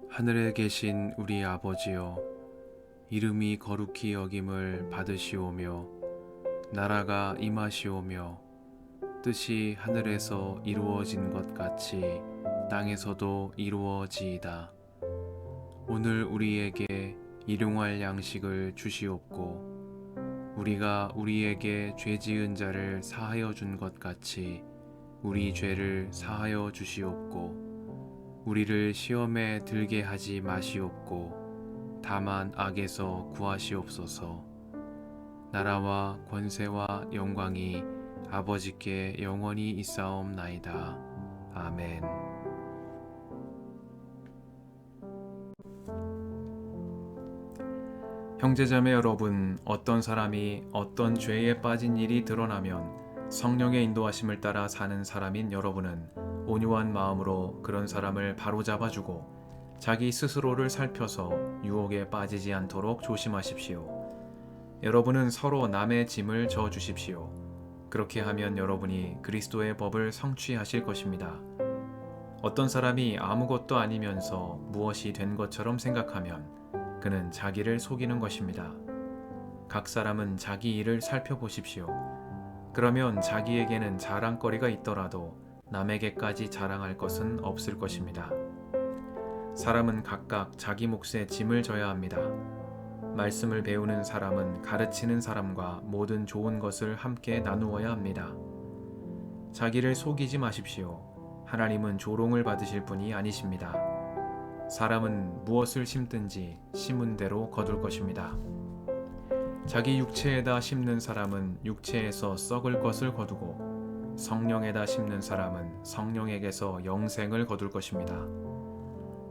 하늘에 계신 우리 아버지여, 이름이 거룩히 여김을 받으시오며 나라가 임하시오며 뜻이 하늘에서 이루어진 것 같이 땅에서도 이루어지이다. 오늘 우리에게 일용할 양식을 주시옵고 우리가 우리에게 죄 지은 자를 사하여 준 것 같이 우리 죄를 사하여 주시옵고 우리를 시험에 들게 하지 마시옵고 다만 악에서 구하시옵소서. 나라와 권세와 영광이 아버지께 영원히 있사옵나이다. 아멘. 형제자매 여러분, 어떤 사람이 어떤 죄에 빠진 일이 드러나면 성령의 인도하심을 따라 사는 사람인 여러분은 온유한 마음으로 그런 사람을 바로잡아주고 자기 스스로를 살펴서 유혹에 빠지지 않도록 조심하십시오. 여러분은 서로 남의 짐을 져 주십시오. 그렇게 하면 여러분이 그리스도의 법을 성취하실 것입니다. 어떤 사람이 아무것도 아니면서 무엇이 된 것처럼 생각하면 그는 자기를 속이는 것입니다. 각 사람은 자기 일을 살펴보십시오. 그러면 자기에게는 자랑거리가 있더라도 남에게까지 자랑할 것은 없을 것입니다. 사람은 각각 자기 몫의 짐을 져야 합니다. 말씀을 배우는 사람은 가르치는 사람과 모든 좋은 것을 함께 나누어야 합니다. 자기를 속이지 마십시오. 하나님은 조롱을 받으실 분이 아니십니다. 사람은 무엇을 심든지 심은 대로 거둘 것입니다. 자기 육체에다 심는 사람은 육체에서 썩을 것을 거두고 성령에다 심는 사람은 성령에게서 영생을 거둘 것입니다.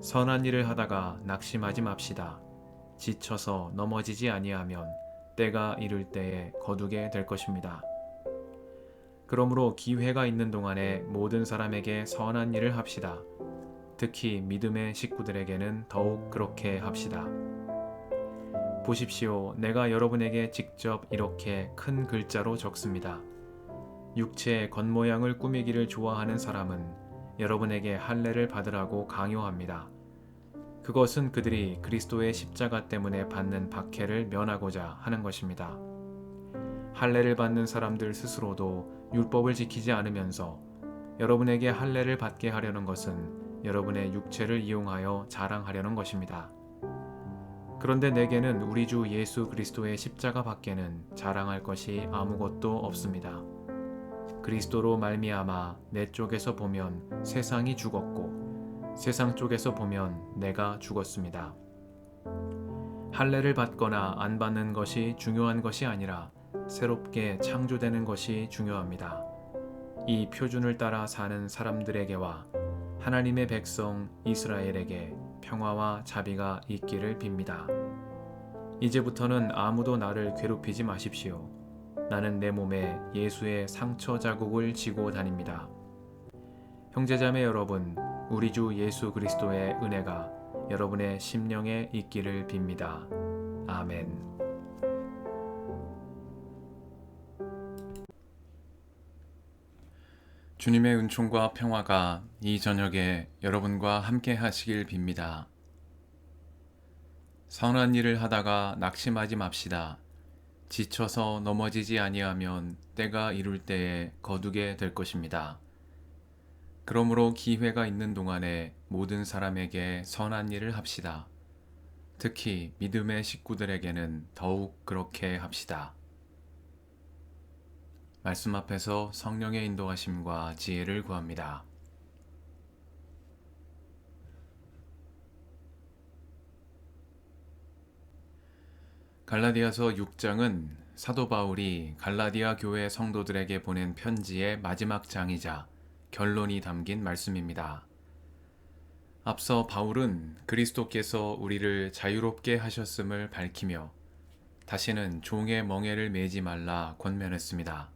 선한 일을 하다가 낙심하지 맙시다. 지쳐서 넘어지지 아니하면 때가 이를 때에 거두게 될 것입니다. 그러므로 기회가 있는 동안에 모든 사람에게 선한 일을 합시다. 특히 믿음의 식구들에게는 더욱 그렇게 합시다. 보십시오. 내가 여러분에게 직접 이렇게 큰 글자로 적습니다. 육체의 겉모양을 꾸미기를 좋아하는 사람은 여러분에게 할례를 받으라고 강요합니다. 그것은 그들이 그리스도의 십자가 때문에 받는 박해를 면하고자 하는 것입니다. 할례를 받는 사람들 스스로도 율법을 지키지 않으면서 여러분에게 할례를 받게 하려는 것은 여러분의 육체를 이용하여 자랑하려는 것입니다. 그런데 내게는 우리 주 예수 그리스도의 십자가 밖에는 자랑할 것이 아무것도 없습니다. 그리스도로 말미암아 내 쪽에서 보면 세상이 죽었고 세상 쪽에서 보면 내가 죽었습니다. 할례를 받거나 안 받는 것이 중요한 것이 아니라 새롭게 창조되는 것이 중요합니다. 이 표준을 따라 사는 사람들에게와 하나님의 백성 이스라엘에게 평화와 자비가 있기를 빕니다. 이제부터는 아무도 나를 괴롭히지 마십시오. 나는 내 몸에 예수의 상처 자국을 지고 다닙니다. 형제자매 여러분, 우리 주 예수 그리스도의 은혜가 여러분의 심령에 있기를 빕니다. 아멘. 주님의 은총과 평화가 이 저녁에 여러분과 함께 하시길 빕니다. 선한 일을 하다가 낙심하지 맙시다. 지쳐서 넘어지지 아니하면 때가 이룰 때에 거두게 될 것입니다. 그러므로 기회가 있는 동안에 모든 사람에게 선한 일을 합시다. 특히 믿음의 식구들에게는 더욱 그렇게 합시다. 말씀 앞에서 성령의 인도하심과 지혜를 구합니다. 갈라디아서 6장은 사도 바울이 갈라디아 교회 성도들에게 보낸 편지의 마지막 장이자 결론이 담긴 말씀입니다. 앞서 바울은 그리스도께서 우리를 자유롭게 하셨음을 밝히며 다시는 종의 멍에를 매지 말라 권면했습니다.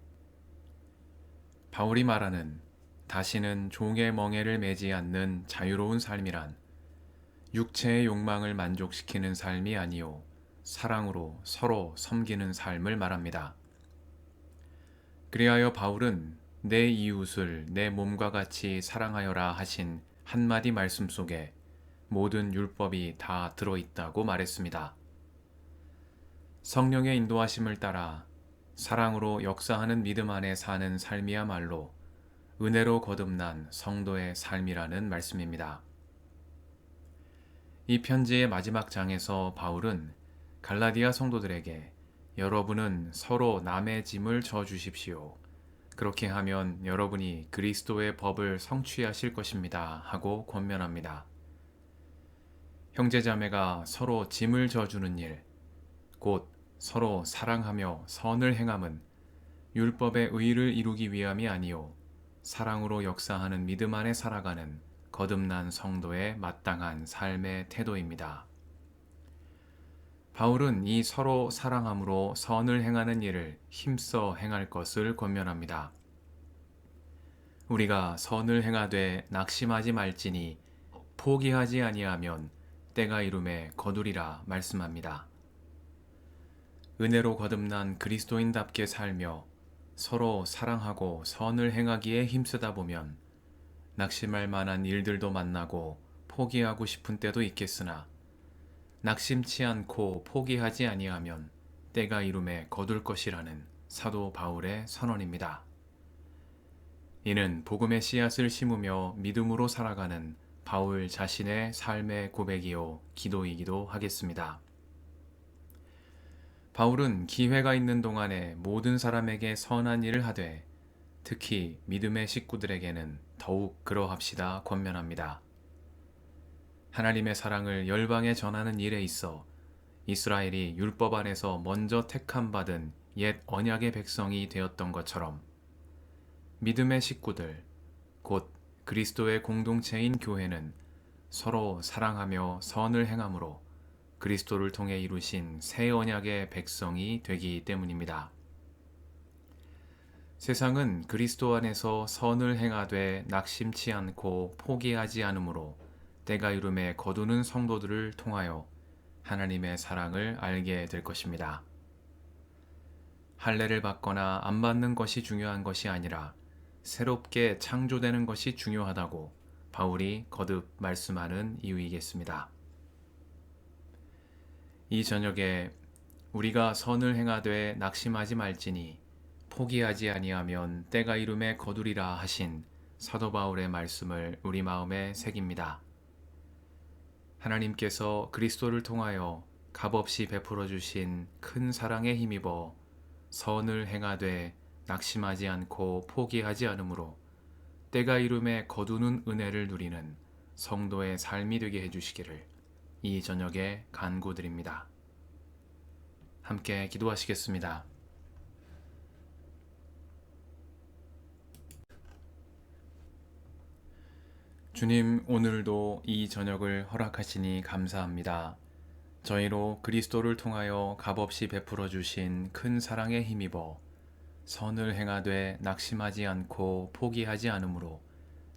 바울이 말하는 다시는 종의 멍에를 매지 않는 자유로운 삶이란 육체의 욕망을 만족시키는 삶이 아니요 사랑으로 서로 섬기는 삶을 말합니다. 그리하여 바울은 내 이웃을 내 몸과 같이 사랑하여라 하신 한마디 말씀 속에 모든 율법이 다 들어있다고 말했습니다. 성령의 인도하심을 따라 사랑으로 역사하는 믿음 안에 사는 삶이야말로 은혜로 거듭난 성도의 삶이라는 말씀입니다. 이 편지의 마지막 장에서 바울은 갈라디아 성도들에게 여러분은 서로 남의 짐을 져 주십시오. 그렇게 하면 여러분이 그리스도의 법을 성취하실 것입니다. 하고 권면합니다. 형제자매가 서로 짐을 져주는 일, 곧 서로 사랑하며 선을 행함은 율법의 의를 이루기 위함이 아니요 사랑으로 역사하는 믿음 안에 살아가는 거듭난 성도의 마땅한 삶의 태도입니다. 바울은 이 서로 사랑함으로 선을 행하는 일을 힘써 행할 것을 권면합니다. 우리가 선을 행하되 낙심하지 말지니 포기하지 아니하면 때가 이름에 거두리라 말씀합니다. 은혜로 거듭난 그리스도인답게 살며 서로 사랑하고 선을 행하기에 힘쓰다 보면 낙심할 만한 일들도 만나고 포기하고 싶은 때도 있겠으나 낙심치 않고 포기하지 아니하면 때가 이름에 거둘 것이라는 사도 바울의 선언입니다. 이는 복음의 씨앗을 심으며 믿음으로 살아가는 바울 자신의 삶의 고백이요 기도이기도 하겠습니다. 바울은 기회가 있는 동안에 모든 사람에게 선한 일을 하되 특히 믿음의 식구들에게는 더욱 그러합시다 권면합니다. 하나님의 사랑을 열방에 전하는 일에 있어 이스라엘이 율법 안에서 먼저 택함 받은 옛 언약의 백성이 되었던 것처럼 믿음의 식구들, 곧 그리스도의 공동체인 교회는 서로 사랑하며 선을 행함으로 그리스도를 통해 이루신 새 언약의 백성이 되기 때문입니다. 세상은 그리스도 안에서 선을 행하되 낙심치 않고 포기하지 않으므로 때가 이름에 거두는 성도들을 통하여 하나님의 사랑을 알게 될 것입니다. 할례를 받거나 안 받는 것이 중요한 것이 아니라 새롭게 창조되는 것이 중요하다고 바울이 거듭 말씀하는 이유이겠습니다. 이 저녁에 우리가 선을 행하되 낙심하지 말지니 포기하지 아니하면 때가 이름에 거두리라 하신 사도 바울의 말씀을 우리 마음에 새깁니다. 하나님께서 그리스도를 통하여 값없이 베풀어 주신 큰 사랑에 힘입어 선을 행하되 낙심하지 않고 포기하지 않으므로 때가 이름에 거두는 은혜를 누리는 성도의 삶이 되게 해주시기를 이 저녁에 간구드립니다. 함께 기도하시겠습니다. 주님, 오늘도 이 저녁을 허락하시니 감사합니다. 저희로 그리스도를 통하여 값없이 베풀어 주신 큰 사랑에 힘입어 선을 행하되 낙심하지 않고 포기하지 않으므로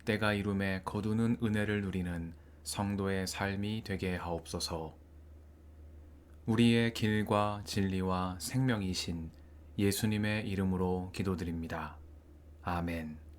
때가 이름에 거두는 은혜를 누리는 성도의 삶이 되게 하옵소서. 우리의 길과 진리와 생명이신 예수님의 이름으로 기도드립니다. 아멘.